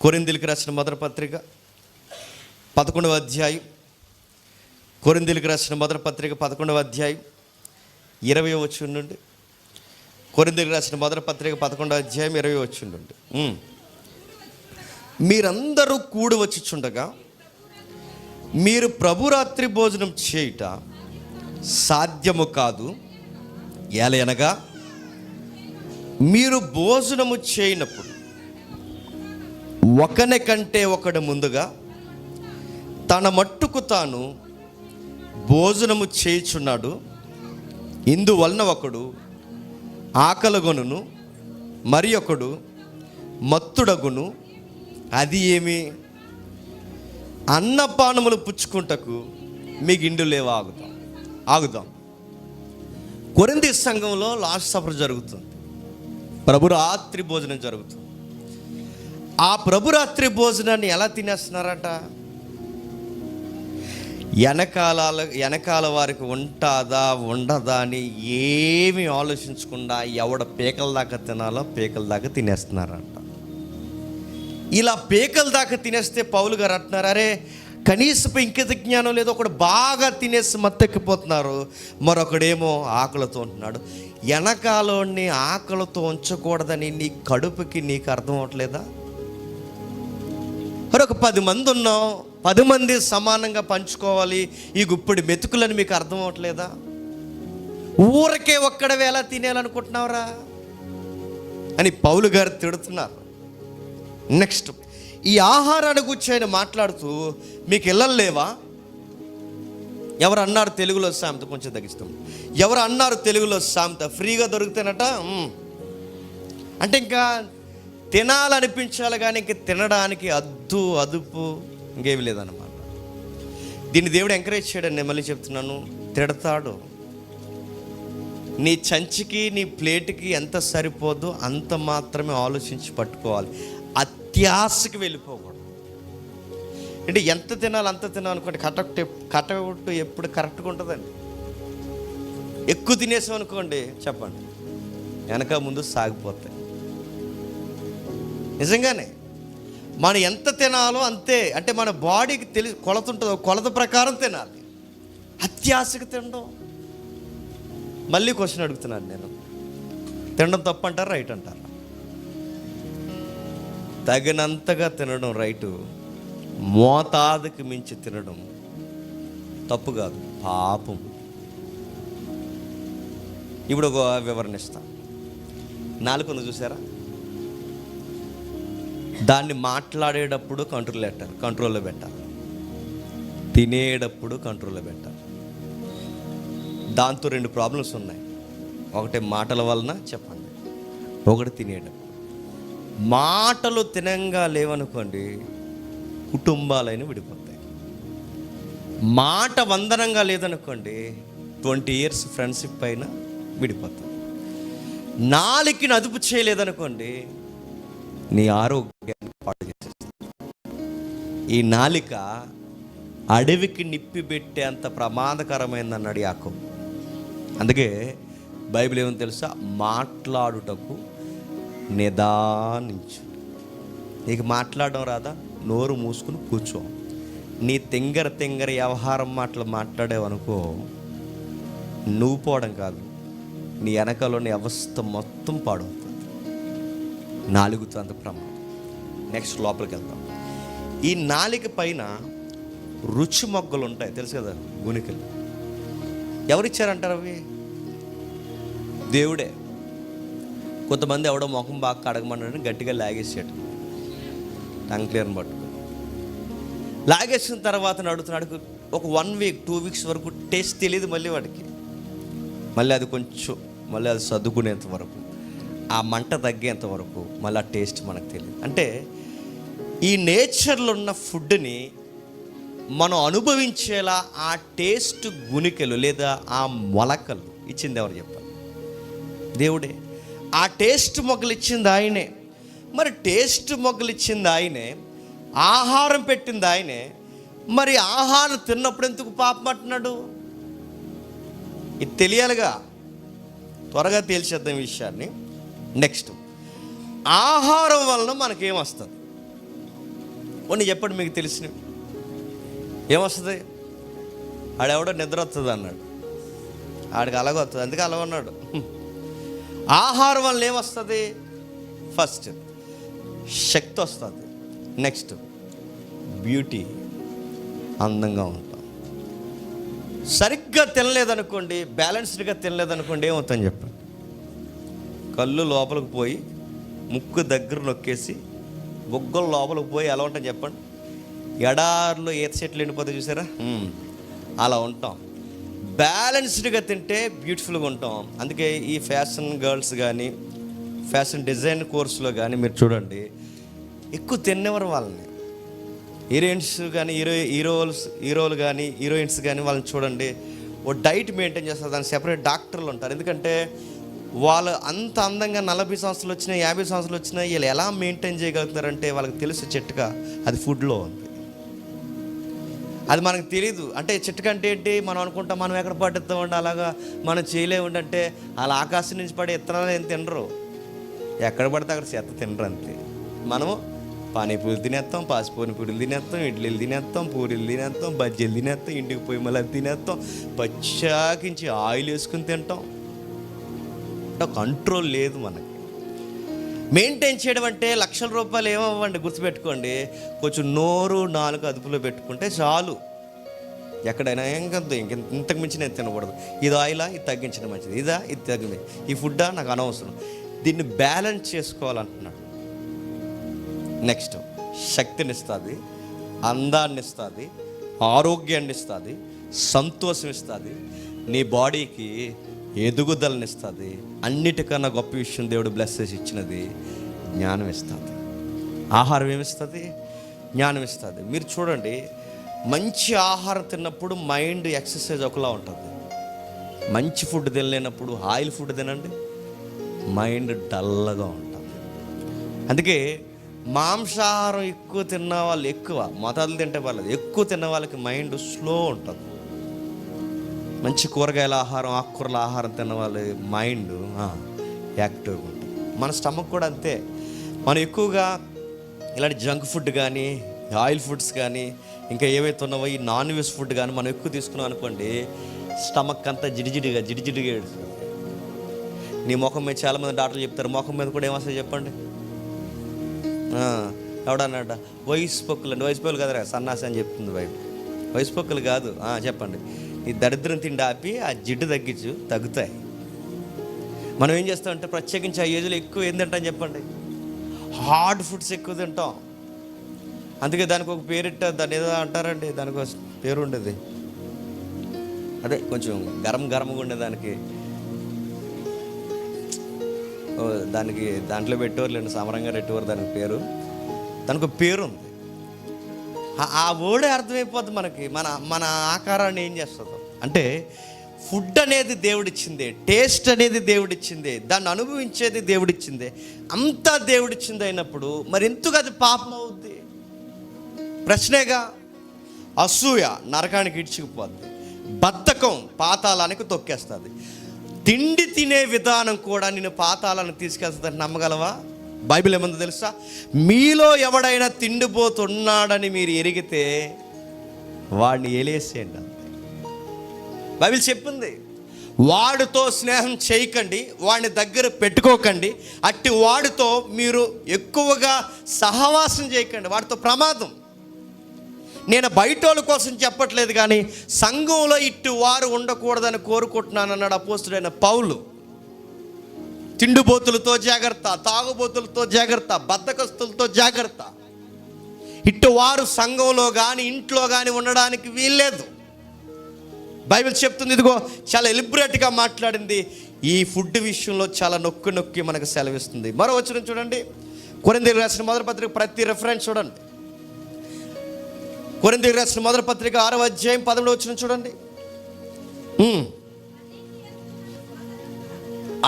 కొరింథీయులకు రాసిన మొదటి పత్రిక 11వ అధ్యాయం. కొరింథీయులకు రాసిన మొదటి పత్రిక 11వ అధ్యాయం 20వ వచనం నుండి. కొరింథీయులకు రాసిన మొదటి పత్రిక 11వ అధ్యాయం 20వ వచనం నుండి. మీరందరూ కూడి వచ్చుచుండగా మీరు ప్రభురాత్రి భోజనం చేయుట సాధ్యము కాదు. ఏలయనగా మీరు భోజనము చేయనప్పుడు ఒకని కంటే ఒకడు ముందుగా తన మట్టుకు తాను భోజనము చేయుచున్నాడు. ఇందువలన ఒకడు ఆకలిగొనును, మరి ఒకడు మత్తుడగును. అది ఏమి? అన్నపానములు పుచ్చుకుంటకు మీ గిండు లేవా? ఆగుదాం. కొరింథీ సంఘంలో లాస్ట్ సఫర్ జరుగుతుంది. ప్రభురాత్రి భోజనం జరుగుతుంది. ఆ ప్రభురాత్రి భోజనాన్ని ఎలా తినేస్తున్నారట? వెనకాల వారికి ఉంటుందా ఉండదా అని ఏమీ ఆలోచించకుండా ఎవడ పీకల దాకా తినాలో పీకల దాకా తినేస్తున్నారంట. ఇలా పీకల దాకా తినేస్తే పౌలు గారు అంటున్నారు, అరే కనీసపు ఇంకిత జ్ఞానం లేదు. ఒకడు బాగా తినేసి మత్తెక్కిపోతున్నారు, మరొకడేమో ఆకలితో ఉంటున్నాడు. వెనకాలోని ఆకలితో ఉంచకూడదని నీ కడుపుకి నీకు అర్థం అవట్లేదా? మరొక 10 మంది ఉన్నాం, 10 మంది సమానంగా పంచుకోవాలి ఈ గుప్పిడి మెతుకులని మీకు అర్థం అవట్లేదా? ఊరకే ఒక్కడవే ఎలా తినేయాలనుకుంటున్నావురా అని పౌలు గారు తిడుతున్నారు. నెక్స్ట్, ఈ ఆహారాన్ని గురించి ఆయన మాట్లాడుతూ మీకు ఇళ్ళలు లేవా? ఎవరు అన్నారు తెలుగులో సామెత? కొంచెం తగ్గిస్తాం. ఎవరు అన్నారు తెలుగులో సామెత? ఫ్రీగా దొరుకుతానట అంటే ఇంకా తినాలనిపించాలి కానీ ఇంక తినడానికి అదుపు ఇంకేమి లేదన్నమాట. దీన్ని దేవుడు ఎంకరేజ్ చేయడం. నేను మళ్ళీ చెప్తున్నాను, తిడతాడు. నీ చంచికి నీ ప్లేట్కి ఎంత సరిపోదో అంత మాత్రమే ఆలోచించి పట్టుకోవాలి. అత్యాశకి వెళ్ళిపోకూడదు. అంటే ఎంత తినాలి అంత తినాలనుకోండి, కటౌట్ ఎప్పుడు కరెక్ట్గా ఉంటుందండి. ఎక్కువ తినేసాం అనుకోండి, చెప్పండి, వెనక ముందు సాగిపోతాయి. నిజంగానే మనం ఎంత తినాలో అంతే. అంటే మన బాడీకి కొలత ఉంటుందో కొలత ప్రకారం తినాలి. అత్యాశకు తినడం. మళ్ళీ క్వశ్చన్ అడుగుతున్నాను నేను, తినడం తప్పు అంటారా రైట్ అంటారా? తగినంతగా తినడం రైటు, మోతాదుకి మించి తినడం తప్పు కాదు, పాపం. ఇప్పుడు ఒక వివరణ ఇస్తా. నాలుకను చూసారా? దాన్ని మాట్లాడేటప్పుడు కంట్రోల్లో పెట్టాలి, తినేటప్పుడు కంట్రోల్లో పెట్టాలి. దాంతో 2 ప్రాబ్లమ్స్ ఉన్నాయి. ఒకటి మాటల వలన, చెప్పండి, ఒకటి తినేటప్పుడు. మాటలు తినంగా లేవనుకోండి, కుటుంబాలైన విడిపోతాయి. మాట వందనంగా లేదనుకోండి, 20 years ఫ్రెండ్షిప్ అయినా విడిపోతాయి. నాలుకని అదుపు చేయలేదనుకోండి, నీ ఆరోగ్యాన్ని పాడు చేసేస్తుంది. ఈ నాలిక అడవికి నిప్పి పెట్టే అంత ప్రమాదకరమైందన్నాడు యాకోబు. అందుకే బైబిల్ ఏమని తెలుసా? మాట్లాడుటకు నిదానించు. నీకు మాట్లాడడం రాదా? నోరు మూసుకుని కూర్చో. నీ తెంగర వ్యవహారం మాటలు మాట్లాడేవనుకో, నువ్వు పోవడం కాదు, నీ వెనకలోని అవస్థ మొత్తం పాడవుతుంది. నాలుగుతో అంత ప్రమాదం. నెక్స్ట్ లోపలికి వెళ్తాం. ఈ నాలుక పైన రుచి మొగ్గలు ఉంటాయి, తెలుసు కదా, గుణికలు. ఎవరిచ్చారంటారు అవి? దేవుడే. కొంతమంది ఎవడో ముఖం బాగా కడగమన్నాడని గట్టిగా లాగేసాడు, టంగ్ క్లియర్ని పట్టుకో. లాగేసిన తర్వాత నడుతున్నాడు. ఒక 1 week 2 weeks వరకు టేస్ట్ తెలియదు మళ్ళీ వాడికి. మళ్ళీ అది కొంచెం మళ్ళీ అది సర్దుకునేంత వరకు, ఆ మంట తగ్గేంత వరకు మళ్ళీ ఆ టేస్ట్ మనకు తెలియదు. అంటే ఈ నేచర్లో ఉన్న ఫుడ్ని మనం అనుభవించేలా ఆ టేస్ట్ గుణికలు లేదా ఆ మొలకలు ఇచ్చింది ఎవరు చెప్పాలి? దేవుడే. ఆ టేస్ట్ మొగ్గలు ఇచ్చింది ఆయనే. మరి టేస్ట్ మొగ్గలు ఇచ్చింది ఆయనే, ఆహారం పెట్టింది ఆయనే. మరి ఆహారం తిన్నప్పుడు ఎందుకు పాపం అంటున్నాడు? ఇది తెలియాలిగా. త్వరగా తేల్చేద్దాం ఈ విషయాన్ని. నెక్స్ట్, ఆహారం వలన మనకేమొస్తుంది? కొన్ని చెప్పండి మీకు తెలిసినవి. ఏమొస్తుంది? ఆడెవడో నిద్ర వస్తుంది అన్నాడు, ఆడికి అలాగ వస్తుంది, అందుకే అలా ఉన్నాడు. ఆహారం వల్ల ఏమొస్తుంది? ఫస్ట్ శక్తి వస్తుంది, నెక్స్ట్ బ్యూటీ, అందంగా ఉంటాం. సరిగ్గా తినలేదనుకోండి, బ్యాలెన్స్డ్గా తినలేదనుకోండి, ఏమవుతుందని చెప్పండి? కళ్ళు లోపలికి పోయి ముక్కు దగ్గర నొక్కేసి బొగ్గలు లోపలికి పోయి ఎలా ఉంటాం చెప్పండి? ఎడార్లో ఈత చెట్లు ఎండిపోతే చూసారా, అలా ఉంటాం. బ్యాలెన్స్డ్గా తింటే బ్యూటిఫుల్గా ఉంటాం. అందుకే ఈ ఫ్యాషన్ గర్ల్స్ కానీ ఫ్యాషన్ డిజైన్ కోర్సులో కానీ మీరు చూడండి, ఎక్కువ తినేవారు వాళ్ళని. హీరోయిన్స్ కానీ హీరోలు కానీ హీరోయిన్స్ కానీ వాళ్ళని చూడండి, ఓ డైట్ మెయింటైన్ చేస్తారు, దానికి సెపరేట్ డాక్టర్లు ఉంటారు. ఎందుకంటే వాళ్ళు అంత అందంగా 40 సంవత్సరాలు వచ్చినా 50 సంవత్సరాలు వచ్చినా వీళ్ళు ఎలా మెయింటైన్ చేయగలుగుతారంటే వాళ్ళకి తెలుసు చిట్కా, అది ఫుడ్లో ఉంది. అది మనకు తెలీదు. అంటే చిట్కా అంటే ఏంటి? మనం అనుకుంటాం మనం ఎక్కడ పట్టుతామండి, అలాగా మనం చేయలేమండి. అంటే అలా ఆకాశం నుంచి పడే ఇత్తనాలు ఏం తినరు, ఎక్కడ పడితే అక్కడ చెత్త తినరు అంతే. మనము పానీపూరి తినేస్తాం, పాసిపోని పూరీలు తినేస్తాం, ఇడ్లీలు తినేస్తాం, పూరీలు తినేస్తాం, బజ్జీలు తినేస్తాం, ఇంటికి పోయి మళ్ళీ తినేస్తాం, పచ్చాకించి ఆయిల్ వేసుకుని తింటాం. కంట్రోల్ లేదు మనకి. మెయింటైన్ చేయడం అంటే లక్షల రూపాయలు ఏమవ్వండి, గుర్తుపెట్టుకోండి. కొంచెం నోరు నాలుగు అదుపులో పెట్టుకుంటే చాలు. ఎక్కడైనా ఇంతకు మించి నేను తినకూడదు, ఇది ఆయిలా, ఇది తగ్గించడం మంచిది, ఇదా ఇది తగ్గింది, ఈ ఫుడ్డా నాకు అనవసరం. దీన్ని బ్యాలెన్స్ చేసుకోవాలంటున్నాడు. నెక్స్ట్ శక్తిని ఇస్తుంది, అందాన్ని ఇస్తుంది, ఆరోగ్యాన్ని ఇస్తుంది, సంతోషం ఇస్తుంది, నీ బాడీకి ఎదుగుదలని ఇస్తుంది. అన్నిటికన్నా గొప్ప విషయం దేవుడు బ్లెస్ చేసి ఇచ్చినది జ్ఞానం ఇస్తుంది. ఆహారం ఏమిస్తుంది? జ్ఞానం ఇస్తుంది. మీరు చూడండి, మంచి ఆహారం తిన్నప్పుడు మైండ్ ఎక్సర్సైజ్ ఒకలా ఉంటుంది. మంచి ఫుడ్ తినలేనప్పుడు ఆయిల్ ఫుడ్ తినండి, మైండ్ డల్గా ఉంటుంది. అందుకే మాంసాహారం ఎక్కువ తిన్న వాళ్ళు ఎక్కువ, మొదలు తింటే వాళ్ళది ఎక్కువ తిన్న వాళ్ళకి మైండ్ స్లో ఉంటుంది. మంచి కూరగాయల ఆహారం, ఆకుకూరల ఆహారం తిన్న వాళ్ళ మైండ్ యాక్టివ్గా ఉంటుంది. మన స్టమక్ కూడా అంతే. మనం ఎక్కువగా ఇలాంటి జంక్ ఫుడ్ కానీ ఆయిల్ ఫుడ్స్ కానీ ఇంకా ఏవైతే ఉన్నావో ఈ నాన్ వెజ్ ఫుడ్ కానీ మనం ఎక్కువ తీసుకున్నాం అనుకోండి, స్టమక్ అంతా జిడిజిడిగా ఏడుస్తుంది. నీ ముఖం మీద చాలామంది డాక్టర్లు చెప్తారు, ముఖం మీద కూడా ఏమొస్తుంది చెప్పండి? ఎవడన్నాడ? వయసు పొక్కులు అండి. వయసు పొక్కులు కదరా సన్నాసి అని చెప్తుంది బైబిల్. వయసు పొక్కులు కాదు. చెప్పండి. ఈ దరిద్రం తిండి ఆపి ఆ జిడ్డు తగ్గుతాయి. మనం ఏం చేస్తామంటే ప్రత్యేకించి ఆ ఏజ్లో ఎక్కువ ఏం తింటాం చెప్పండి? హార్డ్ ఫుడ్స్ ఎక్కువ తింటాం. అందుకే దానికి ఒక పేరిట్ట, దాన్ని ఏదో అంటారండి, దానికి పేరు ఉండేది, అదే కొంచెం గరంగా ఉండేదానికి, దానికి దాంట్లో పెట్టేవారు లేండి, సమరంగా పెట్టేవారు దానికి పేరు, దానికి ఒక పేరు ఉంది. ఆ వర్డే అర్థమైపోద్ది మనకి, మన ఆకారాన్ని ఏం చేస్తుందో. అంటే ఫుడ్ అనేది దేవుడిచ్చిందే, టేస్ట్ అనేది దేవుడిచ్చిందే, దాన్ని అనుభవించేది దేవుడిచ్చిందే, అంతా దేవుడిచ్చింది అయినప్పుడు మరి ఎందుకు అది పాపం అవుద్ది? ప్రశ్నేగా. అసూయ నరకానికి ఇడ్చుకుపోద్ది, బద్ధకం పాతాళానికి తొక్కేస్తుంది, తిండి తినే విధానం కూడా నిన్ను పాతాళానికి తీసుకెళ్తుందని నమ్మగలవా? బైబిల్ ఏమందో తెలుసా? మీలో ఎవడైనా తిండిపోతున్నాడని మీరు ఎరిగితే వాడిని ఎలేసేయండి. బైబిల్ చెప్పింది, వాడితో స్నేహం చేయకండి, వాడిని దగ్గర పెట్టుకోకండి, అట్టి వాడితో మీరు ఎక్కువగా సహవాసం చేయకండి, వాడితో ప్రమాదం. నేను బయటోళ్ళ కోసం చెప్పట్లేదు, కానీ సంఘంలో ఇట్టు వారు ఉండకూడదని కోరుకుంటున్నాను అన్నాడు అపోస్తుడైన పౌలు. తిండిబోతులతో జాగ్రత్త, తాగుబోతులతో జాగ్రత్త, బద్ధకస్తులతో జాగ్రత్త. ఇట్టు వారు సంఘంలో కానీ ఇంట్లో కానీ ఉండడానికి వీల్లేదు. బైబిల్ చెప్తుంది, ఇదిగో చాలా ఎలిబరేట్గా మాట్లాడింది. ఈ ఫుడ్ విషయంలో చాలా నొక్కి మనకు సెలవిస్తుంది. మరో వచనం చూడండి, కొరింథీయులకు రాసిన మొదటి పత్రిక, ప్రతి రెఫరెన్స్ చూడండి. కొరింథీయులకు రాసిన మొదటి పత్రిక 6వ అధ్యాయం 11వ వచనం చూడండి.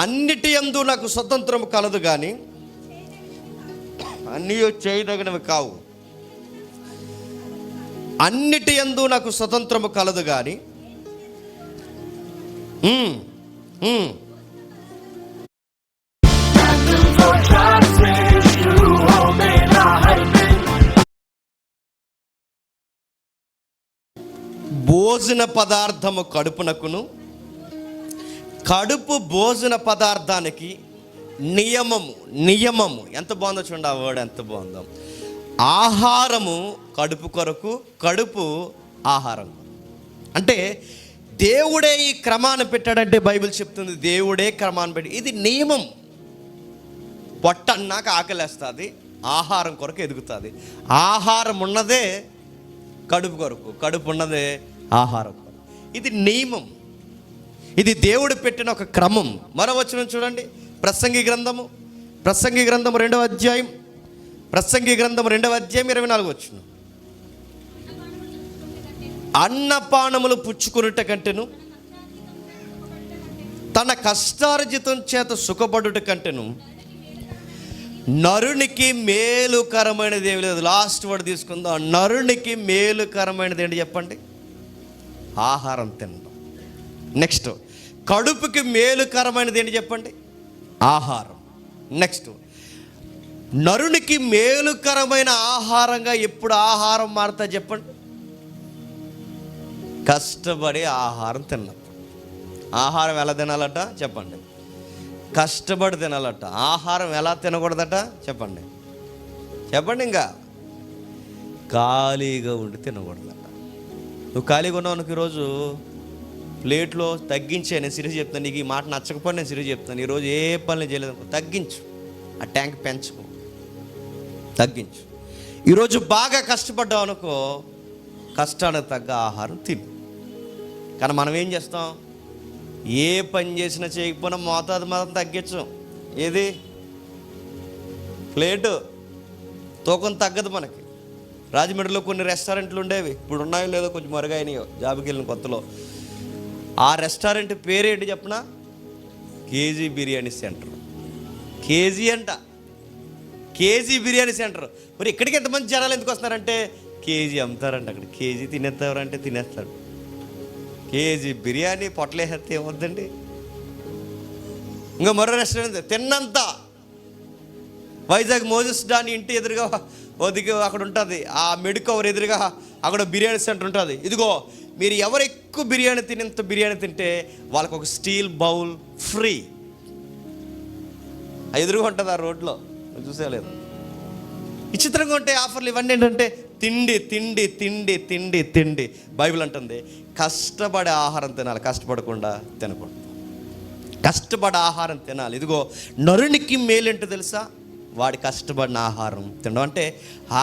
అన్నిటి యందు నాకు స్వతంత్రం కలదు, కానీ అన్నీ చేయదగినవి కావు. అన్నిటి యందు నాకు స్వతంత్రము కలదు, కానీ భోజన పదార్థము కడుపునకును, కడుపు భోజన పదార్థానికి నియమము ఎంత బాగుందో చూడండి. ఆ వర్డ్ ఎంత బాగుందో. ఆహారము కడుపు కొరకు, కడుపు ఆహారం అంటే దేవుడే ఈ క్రమాన్ని పెట్టాడంటే బైబిల్ చెప్తుంది దేవుడే క్రమాన్ని పెట్టి. ఇది నియమం. పొట్ట అన్నాక ఆకలేస్తుంది, ఆహారం కొరకు ఎదుగుతుంది. ఆహారం ఉన్నదే కడుపు కొరకు, కడుపు ఉన్నదే ఆహారం కొరకు. ఇది నియమం, ఇది దేవుడు పెట్టిన ఒక క్రమం. మరో వచనం చూడండి, ప్రసంగి గ్రంథము 2వ అధ్యాయం, ప్రసంగి గ్రంథం 2వ అధ్యాయం 24 వచనం. అన్నపానములు పుచ్చుకొనుట కంటెను, తన కష్టార్జితం చేత సుఖపడుట కంటెను నరునికి మేలుకరమైనది ఏమి లేదు. లాస్ట్ వర్డ్ తీసుకుందాం. నరునికి మేలుకరమైనది ఏంటి చెప్పండి? ఆహారం తినడం. నెక్స్ట్, కడుపుకి మేలుకరమైనది ఏంటి చెప్పండి? ఆహారం. నెక్స్ట్, నరునికి మేలుకరమైన ఆహారంగా ఎప్పుడు ఆహారం మారుతా చెప్పండి? కష్టపడి ఆహారం తిన్నప్పుడు. ఆహారం ఎలా తినాలట చెప్పండి? కష్టపడి తినాలట. ఆహారం ఎలా తినకూడదట చెప్పండి? ఇంకా ఖాళీగా ఉండి తినకూడదట. నువ్వు ఖాళీగా ఉన్నావు అనుకో, ఈరోజు ప్లేట్లో తగ్గించే. నేను సిరీస్ చెప్తాను, నీకు ఈ మాట నచ్చకపోతే నేను సిరీస్ చెప్తాను. ఈరోజు ఏ పనులు చేయలేదు, తగ్గించు. ఆ ట్యాంక్ పెంచుకో, తగ్గించు. ఈరోజు బాగా కష్టపడ్డావు అనుకో, కష్టానికి తగ్గ ఆహారం తిను. కానీ మనం ఏం చేస్తాం? ఏ పని చేసినా చేయకపోయినా మోతాదు మాత్రం తగ్గించం. ఏది? ప్లేటు తూకం తగ్గదు మనకి. రాజమండ్రిలో కొన్ని రెస్టారెంట్లు ఉండేవి, ఇప్పుడు ఉన్నాయో లేదో, కొంచెం మరుగైనాయో జాబ్కి వెళ్ళిన కొత్తలో. ఆ రెస్టారెంట్ పేరేంటి చెప్పనా? KG biryani centre. కేజీ అంట, కేజీ బిర్యానీ సెంటర్. మరి ఇక్కడికి ఎంతమంది జనాలు ఎందుకు వస్తున్నారంటే కేజీ అమ్ముతారంట. అక్కడ కేజీ తినేస్తారంటే తినేస్తాడు. కేజీ బిర్యానీ పొట్టలేస్తే ఏమవుద్దండి? ఇంకా మరో రెస్టారెంట్ తిన్నంత. వైజాగ్ మోజెస్ డాని ఇంటి ఎదురుగా అక్కడ ఉంటుంది, ఆ మెడికవర్ ఎదురుగా అక్కడ బిర్యానీ సెంటర్ ఉంటుంది. ఇదిగో, మీరు ఎవరు ఎక్కువ బిర్యానీ తినేంత బిర్యానీ తింటే వాళ్ళకు ఒక స్టీల్ బౌల్ ఫ్రీ. ఎదురుగా ఉంటుంది ఆ రోడ్లో, చూసేలేదు. విచిత్రంగా ఉంటే ఆఫర్లు ఇవన్నీ ఏంటంటే తిండి తిండి తిండి తిండి తిండి. బైబిల్ అంటుంది కష్టపడే ఆహారం తినాలి, కష్టపడకుండా తినకూడదు. కష్టపడే ఆహారం తినాలి. ఇదిగో, నరునికి మేలేంటో తెలుసా? వాడి కష్టపడిన ఆహారం తినడం. అంటే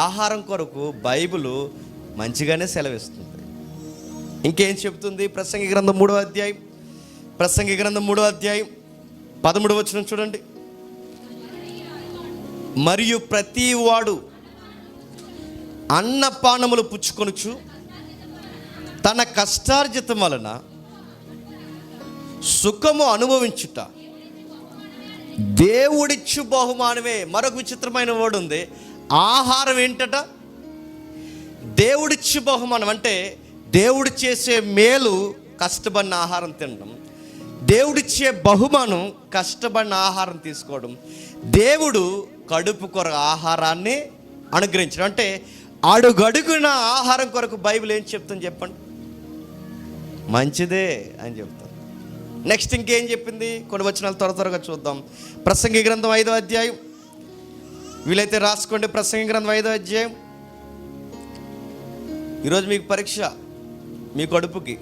ఆహారం కొరకు బైబిల్ మంచిగానే సెలవిస్తుంది. ఇంకేం చెప్తుంది? ప్రసంగి గ్రంథం 3వ అధ్యాయం, ప్రసంగి గ్రంథం 3వ అధ్యాయం 13వ వచనం చూడండి. మరియు ప్రతి వాడు అన్నపానములు పుచ్చుకొనుచు తన కష్టార్జితం వలన సుఖము అనుభవించుట దేవుడిచ్చు బహుమానమే. మరొక విచిత్రమైన వర్డ్ ఉంది. ఆహారం ఏంటట? దేవుడిచ్చు బహుమానం. అంటే దేవుడు చేసే మేలు కష్టపడిన ఆహారం తినడం, దేవుడిచ్చే బహుమానం కష్టపడిన ఆహారం తీసుకోవడం, దేవుడు కడుపు కొరకు ఆహారాన్ని అనుగ్రహించడం. అంటే అడుగడుగున ఆహారం కొరకు బైబిల్ ఏం చెప్తుంది చెప్పండి? మంచిదే అని చెప్తాం. నెక్స్ట్ ఇంకేం చెప్పింది? కొన్ని వచనాలు త్వరగా చూద్దాం. ప్రసంగి గ్రంథం 5వ అధ్యాయం, వీలైతే రాసుకోండి. ప్రసంగి గ్రంథం 5వ అధ్యాయం. ఈరోజు మీకు పరీక్ష, మీ కడుపుకి.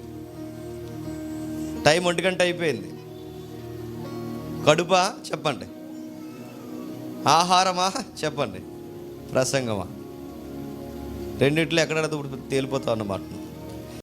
టైం 1 గంట అయిపోయింది. కడుపా చెప్పండి, ఆహారమా చెప్పండి, ప్రసంగమా? రెండిట్లో ఎక్కడ తేలిపోతావు అన్నమాట.